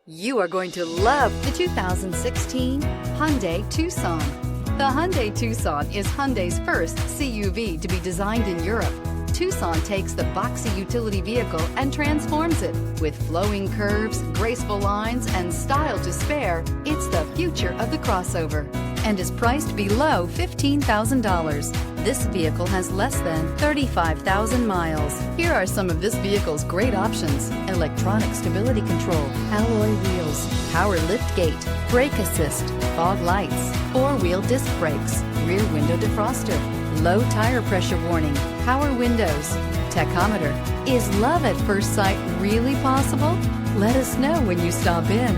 You are going to love the 2016 Hyundai Tucson. The Hyundai Tucson is Hyundai's first CUV to be designed in Europe. Tucson takes the boxy utility vehicle and transforms it. With flowing curves, graceful lines, and style to spare, it's the future of the crossover and is priced below $15,000. This vehicle has less than 35,000 miles. Here are some of this vehicle's great options: electronic stability control, alloy wheels, power liftgate, brake assist, fog lights, four-wheel disc brakes, rear window defroster, low tire pressure warning, power windows, tachometer. Is love at first sight really possible? Let us know when you stop in.